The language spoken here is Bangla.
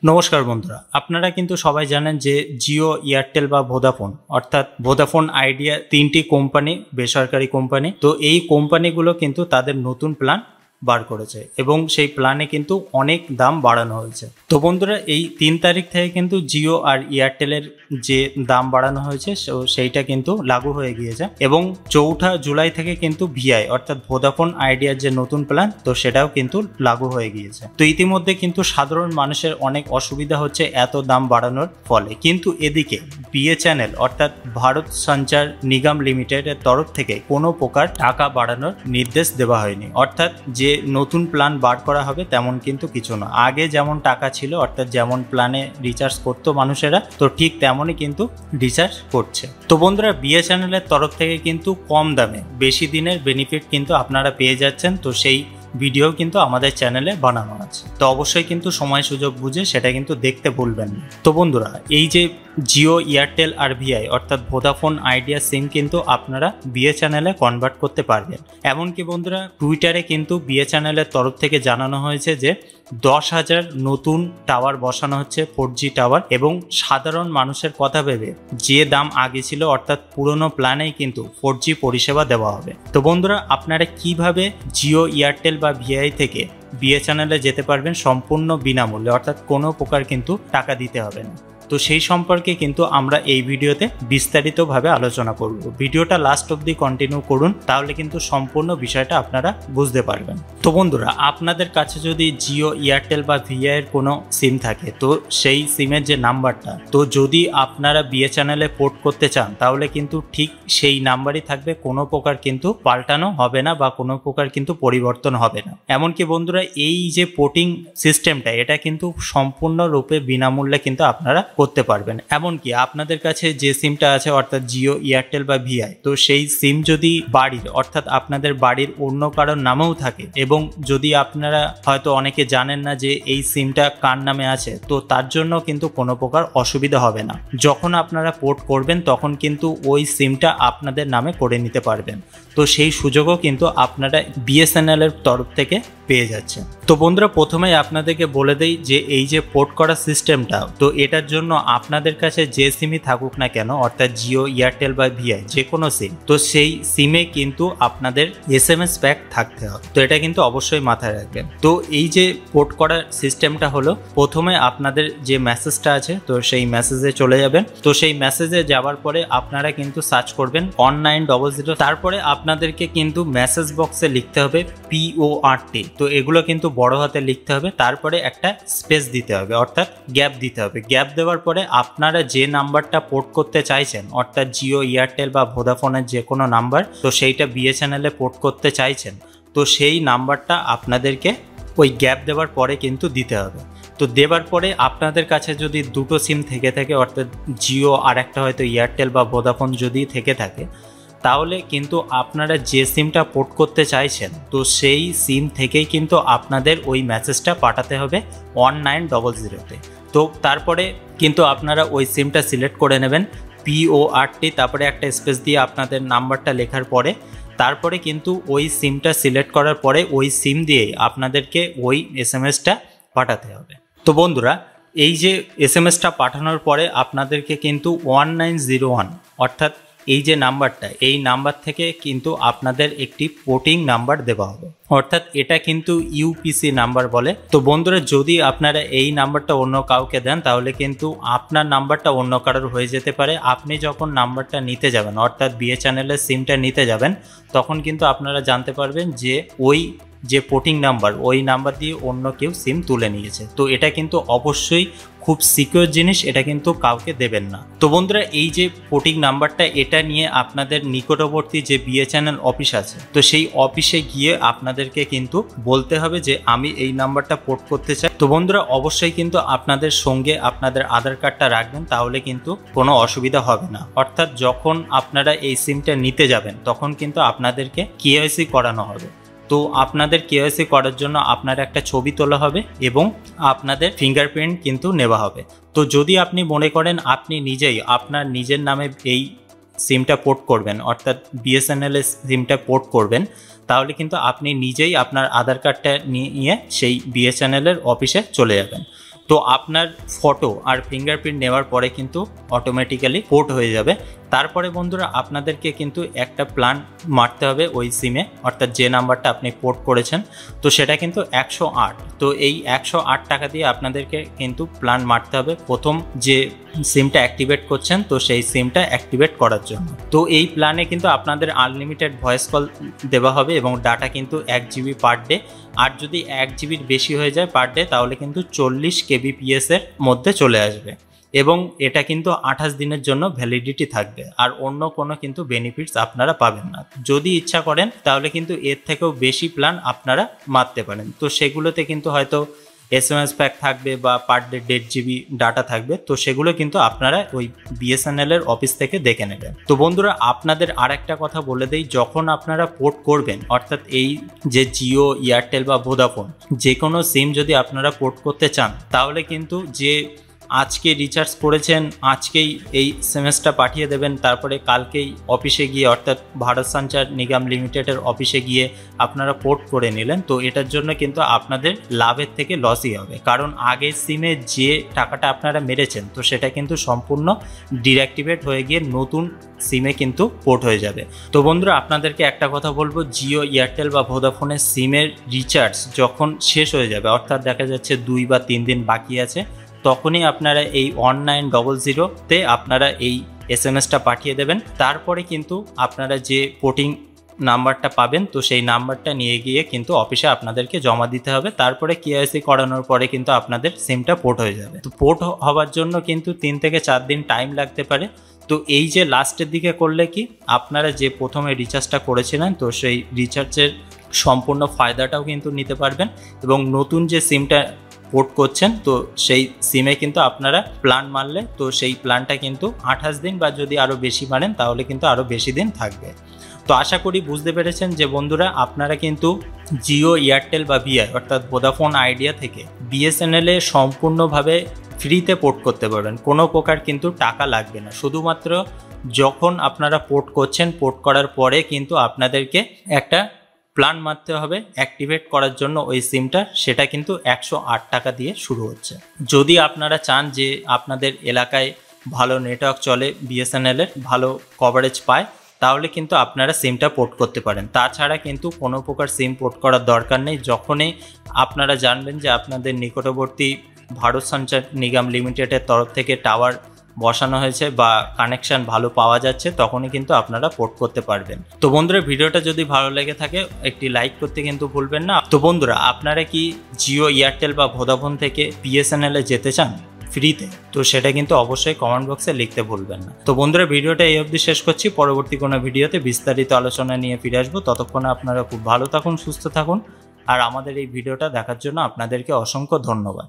নমস্কার বন্ধুরা, আপনারা কিন্তু সবাই জানেন যে জিও, এয়ারটেল বা ভোদাফোন অর্থাৎ ভোদাফোন আইডিয়া তিনটি কোম্পানি, বেসরকারি কোম্পানি। তো এই কোম্পানিগুলো কিন্তু তাদের নতুন প্ল্যান বার করেছে এবং সেই প্ল্যানে কিন্তু অনেক দাম বাড়ানো হয়েছে। তো বন্ধুরা, এই 3 তারিখ থেকে কিন্তু জিও আর এয়ারটেলের যে দাম বাড়ানো হয়েছে সেইটা কিন্তু লাগু হয়ে গিয়েছে এবং 4 জুলাই থেকে কিন্তু ভিআই অর্থাৎ ভোদাফোন আইডিয়ার যে নতুন প্ল্যান, তো সেটাও কিন্তু লাগু হয়ে গিয়েছে। তো ইতিমধ্যে কিন্তু সাধারণ মানুষের অনেক অসুবিধা হচ্ছে এত দাম বাড়ানোর ফলে, কিন্তু এদিকে বিএসএনএল অর্থাৎ ভারত সঞ্চার নিগম লিমিটেডের তরফ থেকে কোনো প্রকার টাকা বাড়ানোর নির্দেশ দেওয়া হয়নি। অর্থাৎ যে নতুন প্ল্যান বার করা হবে তেমন কিন্তু কিছু না। আগে যেমন টাকা ছিল অর্থাৎ যেমন প্ল্যানে রিচার্জ করতো মানুষেরা, তো ঠিক তেমনই কিন্তু রিচার্জ করছে। তো বন্ধুরা, বিএসএনএল এর তরফ থেকে কিন্তু কম দামে বেশি দিনের বেনিফিট কিন্তু আপনারা পেয়ে যাচ্ছেন। তো সেই ভিডিও কিন্তু আমাদের চ্যানেলে বানানো আছে, তো অবশ্যই কিন্তু সময় সুযোগ বুঝে সেটা কিন্তু দেখতে ভুলবেন না। তো বন্ধুরা, এই যে জিও, এয়ারটেল আর ভিআই অর্থাৎ ভোদাফোন আইডিয়া সিম কিন্তু আপনারা বিএসএনএল এ কনভার্ট করতে পারবেন। এমনকি বন্ধুরা, টুইটারে কিন্তু বিএসএনএল এর তরফ থেকে জানানো হয়েছে যে 10,000 নতুন টাওয়ার বসানো হচ্ছে, 4G টাওয়ার, এবং সাধারণ মানুষের কথা ভেবে যে দাম আগে ছিল অর্থাৎ পুরনো প্ল্যানেই কিন্তু 4G পরিষেবা দেওয়া হবে। তো বন্ধুরা, আপনারা কিভাবে জিও, এয়ারটেল বা ভিআই থেকে বিএসএনএল এ যেতে পারবেন সম্পূর্ণ বিনামূল্যে, অর্থাৎ কোনো প্রকার কিন্তু টাকা দিতে হবে না। তো সেই সম্পর্কে কিন্তু আমরা এই ভিডিওতে বিস্তারিতভাবে আলোচনা করব। ভিডিওটা লাস্ট অবধি কন্টিনিউ করুন, তাহলে কিন্তু সম্পূর্ণ বিষয়টা আপনারা বুঝতে পারবেন। তো বন্ধুরা, আপনাদের কাছে যদি জিও, এয়ারটেল বা ভিআই এর কোনো সিম থাকে, তো সেই সিমের যে নাম্বারটা, তো যদি আপনারা বিএসএনএল এ পোর্ট করতে চান তাহলে কিন্তু ঠিক সেই নাম্বারই থাকবে, কোনো প্রকার কিন্তু পাল্টানো হবে না বা কোনো প্রকার কিন্তু পরিবর্তন হবে না। এমনকি বন্ধুরা, এই যে পোর্টিং সিস্টেমটা, এটা কিন্তু সম্পূর্ণরূপে বিনামূল্যে কিন্তু আপনারা করতে পারবেন। এমনকি আপনাদের কাছে যে সিমটা আছে অর্থাৎ জিও, এয়ারটেল বা ভিআই, তো সেই সিম যদি বাড়ির অর্থাৎ আপনাদের বাড়ির অন্য কারোর নামেও থাকে, এবং যদি আপনারা হয়তো অনেকে জানেন না যে এই সিমটা কার নামে আছে, তো তার জন্য কিন্তু কোনো প্রকার অসুবিধা হবে না। যখন আপনারা পোর্ট করবেন তখন কিন্তু ওই সিমটা আপনাদের নামে করে নিতে পারবেন। তো সেই সুযোগও কিন্তু আপনারা বিএসএনএল এর তরফ থেকে পেয়ে যাচ্ছে। তো বন্ধুরা, প্রথমেই আপনাদেরকে বলে দেই যে এই যে পোর্ট করার সিস্টেমটা, তো এটার জন্য আপনাদের কাছে যে সিমই থাকুক না কেন অর্থাৎ জিও, এয়ারটেল বা ভিআই যে কোনো সিম, তো সেই সিমে কিন্তু আপনাদের এসএমএস প্যাক থাকতে হবে। তো এটা কিন্তু অবশ্যই মাথায় রাখবেন। তো এই যে পোর্ট করার সিস্টেমটা হলো, প্রথমে আপনাদের যে মেসেজটা আছে, তো সেই মেসেজে চলে যাবেন। তো সেই মেসেজে যাওয়ার পরে আপনারা কিন্তু সার্চ করবেন 1900, তারপরে আপনাদেরকে কিন্তু মেসেজ বক্সে লিখতে হবে PORT। তো এগুলো কিন্তু বড় হাতে লিখতে হবে, তারপরে একটা স্পেস দিতে হবে অর্থাৎ গ্যাপ দিতে হবে। গ্যাপ দেওয়ার পরে আপনারা যে নাম্বারটা পোর্ট করতে চাইছেন অর্থাৎ জিও, এয়ারটেল বা ভোদাফোনের যে কোনো নাম্বার, তো সেইটা বিএসএনএল এ পোর্ট করতে চাইছেন, তো সেই নাম্বারটা আপনাদেরকে ওই গ্যাপ দেওয়ার পরে কিন্তু দিতে হবে। তো দেওয়ার পরে আপনাদের কাছে যদি দুটো সিম থেকে থাকে অর্থাৎ জিও আর একটা হয়তো এয়ারটেল বা ভোদাফোন যদি থেকে থাকে, তাহলে কিন্তু আপনারা যে সিমটা পোর্ট করতে চাইছেন, তো সেই সিম থেকেই কিন্তু আপনাদের ওই মেসেজটা পাঠাতে হবে 1900-তে। তো তারপরে কিন্তু আপনারা ওই সিমটা সিলেক্ট করে নেবেন PORT, তারপরে একটা স্পেস দিয়ে আপনাদের নাম্বারটা লেখার পরে, তারপরে কিন্তু ওই সিমটা সিলেক্ট করার পরে ওই সিম দিয়েই আপনাদেরকে ওই এসএমএসটা পাঠাতে হবে। তো বন্ধুরা, এই যে এসএমএসটা পাঠানোর পরে আপনাদেরকে কিন্তু 1901 অর্থাৎ এই যে নাম্বারটা, এই নাম্বার থেকে কিন্তু আপনাদের একটি পোর্টিং নাম্বার দেওয়া হবে, অর্থাৎ এটা কিন্তু ইউপিসি নাম্বার বলে। তো বন্ধুরা, যদি আপনারা এই নাম্বারটা অন্য কাউকে দেন তাহলে কিন্তু আপনার নাম্বারটা অন্য কারোর হয়ে যেতে পারে। আপনি যখন নাম্বারটা নিতে যাবেন অর্থাৎ বিএসএনএল এর সিমটা নিতে যাবেন, তখন কিন্তু আপনারা জানতে পারবেন যে ওই যে পোর্টিং নাম্বার, ওই নাম্বার দিয়ে অন্য কেউ সিম তুলে নিয়েছে। তো এটা কিন্তু অবশ্যই খুব সিকিউর জিনিস, এটা কিন্তু কাউকে দেবেন না। তো বন্ধুরা, এই যে পোর্টিং নাম্বারটা, এটা নিয়ে আপনাদের নিকটবর্তী যে বিএসএনএল অফিস আছে, তো সেই অফিসে গিয়ে আপনাদেরকে কিন্তু বলতে হবে যে আমি এই নাম্বারটা পোর্ট করতে চাই। তো বন্ধুরা, অবশ্যই কিন্তু আপনাদের সঙ্গে আপনাদের আধার কার্ডটা রাখবেন, তাহলে কিন্তু কোনো অসুবিধা হবে না। অর্থাৎ যখন আপনারা এই সিমটা নিতে যাবেন তখন কিন্তু আপনাদেরকে কেওয়াইসি করানো হবে। তো আপনাদের কেওয়াইসি করার জন্য আপনার একটা ছবি তোলা হবে এবং আপনাদের ফিঙ্গারপ্রিন্ট কিন্তু নেওয়া হবে। তো যদি আপনি মনে করেন আপনি নিজেই আপনার নিজের নামে এই সিমটা পোর্ট করবেন অর্থাৎ বিএসএনএল এর সিমটা পোর্ট করবেন, তাহলে কিন্তু আপনি নিজেই আপনার আধার কার্ডটা নিয়ে সেই বিএসএনএল এর অফিসে চলে যাবেন। তো আপনার ফটো আর ফিঙ্গারপ্রিন্ট নেওয়ার পরে কিন্তু অটোমেটিক্যালি পোর্ট হয়ে যাবে। তারপরে বন্ধুরা আপনাদেরকে কিন্তু একটা প্ল্যান মারতে হবে ওই সিমে, অর্থাৎ যে নাম্বারটা আপনি পোর্ট করেছেন, তো সেটা কিন্তু 108। তো এই 108 টাকা দিয়ে আপনাদেরকে কিন্তু প্ল্যান মারতে হবে প্রথম যে সিমটা অ্যাক্টিভেট করছেন, তো সেই সিমটা অ্যাক্টিভেট করার জন্য। তো এই প্ল্যানে কিন্তু আপনাদের আনলিমিটেড ভয়েস কল দেওয়া হবে এবং ডাটা কিন্তু 1 GB পার ডে। আর যদি 1 GBর বেশি হয়ে যায় পার ডে তাহলে কিন্তু 40 kbps এর মধ্যে চলে আসবে এবং এটা কিন্তু 28 দিনের জন্য ভ্যালিডিটি থাকবে। আর অন্য কোনো কিন্তু বেনিফিটস আপনারা পাবেন না। যদি ইচ্ছা করেন তাহলে কিন্তু এর থেকেও বেশি প্ল্যান আপনারা মারতে পারেন। তো সেগুলোতে কিন্তু হয়তো SMS প্যাক থাকবে বা পার ডে 1.5 GB ডাটা থাকবে। তো সেগুলো কিন্তু আপনারা ওই BSNL এর অফিস থেকে দেখে নেবেন। তো বন্ধুরা আপনাদের আর একটা কথা বলে দেই, যখন আপনারা পোর্ট করবেন, অর্থাৎ এই যে জিও, এয়ারটেল বা ভোদাফোন যে কোনো সিম যদি আপনারা পোর্ট করতে চান, তাহলে কিন্তু যে আজকে রিচার্জ করেছেন আজকেই এই SMS-টা পাঠিয়ে দেবেন, তারপরে কালকেই অফিসে গিয়ে অর্থাৎ ভারত সঞ্চার নিগম লিমিটেডের অফিসে গিয়ে আপনারা পোর্ট করে নিলেন। তো এটার জন্য কিন্তু আপনাদের লাভের থেকে লসই হবে, কারণ আগের সিমে যে টাকাটা আপনারা মেরেছেন তো সেটা কিন্তু সম্পূর্ণ ডিঅ্যাক্টিভেট হয়ে গিয়ে নতুন সিমে কিন্তু পোর্ট হয়ে যাবে। তো বন্ধুরা আপনাদেরকে একটা কথা বলবো, জিও, এয়ারটেল বা ভোদাফোনের সিমের রিচার্জ যখন শেষ হয়ে যাবে, অর্থাৎ দেখা যাচ্ছে 2 বা 3 দিন বাকি আছে, তখনই আপনারা এই 1900-তে আপনারা এই SMS-টা পাঠিয়ে দেবেন। তারপরে কিন্তু আপনারা যে পোর্টিং নাম্বারটা পাবেন তো সেই নাম্বারটা নিয়ে গিয়ে কিন্তু অফিসে আপনাদেরকে জমা দিতে হবে। তারপরে KYC করানোর পরে কিন্তু আপনাদের সিমটা পোর্ট হয়ে যাবে। তো পোর্ট হওয়ার জন্য কিন্তু 3 থেকে 4 দিন টাইম লাগতে পারে। তো এই যে লাস্টের দিকে করলে কি আপনারা যে প্রথমে রিচার্জটা করেছিলেন তো সেই রিচার্জের সম্পূর্ণ ফায়দাটাও কিন্তু নিতে পারবেন এবং নতুন যে সিমটা পোর্ট করছেন তো সেই সিমে কিন্তু আপনারা প্ল্যান মারলে তো সেই প্ল্যানটা কিন্তু 28 দিন বা যদি আরও বেশি মারেন তাহলে কিন্তু আরও বেশি দিন থাকবে। তো আশা করি বুঝতে পেরেছেন যে বন্ধুরা আপনারা কিন্তু জিও, এয়ারটেল বা ভিআই অর্থাৎ ভোদাফোন আইডিয়া থেকে BSNL এ সম্পূর্ণভাবে ফ্রিতে পোর্ট করতে পারবেন, কোনো প্রকার কিন্তু টাকা লাগবে না। শুধুমাত্র যখন আপনারা পোর্ট করছেন, পোর্ট করার পরে কিন্তু আপনাদেরকে একটা প্ল্যান মারতে হবে অ্যাক্টিভেট করার জন্য ওই সিমটা, সেটা কিন্তু 108 টাকা দিয়ে শুরু হচ্ছে। যদি আপনারা চান যে আপনাদের এলাকায় ভালো নেটওয়ার্ক চলে, BSNL এর ভালো কভারেজ পায়, তাহলে কিন্তু আপনারা সিমটা পোর্ট করতে পারেন। তাছাড়া কিন্তু কোনো প্রকার সিম পোর্ট করার দরকার নেই। যখনই আপনারা জানবেন যে আপনাদের নিকটবর্তী ভারত সঞ্চার নিগম লিমিটেডের তরফ থেকে টাওয়ার বসানো হয়েছে বা কানেকশন ভালো পাওয়া যাচ্ছে, তখনই কিন্তু আপনারা পোর্ট করতে পারবেন। তো বন্ধুরা ভিডিওটা যদি ভালো লেগে থাকে একটি লাইক করতে কিন্তু ভুলবেন না। তো বন্ধুরা আপনারা কি জিও, এয়ারটেল বা ভোদাফোন থেকে BSNL এ যেতে চান ফ্রিতে? তো সেটা কিন্তু অবশ্যই কমেন্ট বক্সে লিখতে ভুলবেন না। তো বন্ধুরা ভিডিওটা এই অবধি শেষ করছি, পরবর্তী কোনো ভিডিওতে বিস্তারিত আলোচনা নিয়ে ফিরে আসবো। ততক্ষণে আপনারা খুব ভালো থাকুন, সুস্থ থাকুন, আর আমাদের এই ভিডিওটা দেখার জন্য আপনাদেরকে অসংখ্য ধন্যবাদ।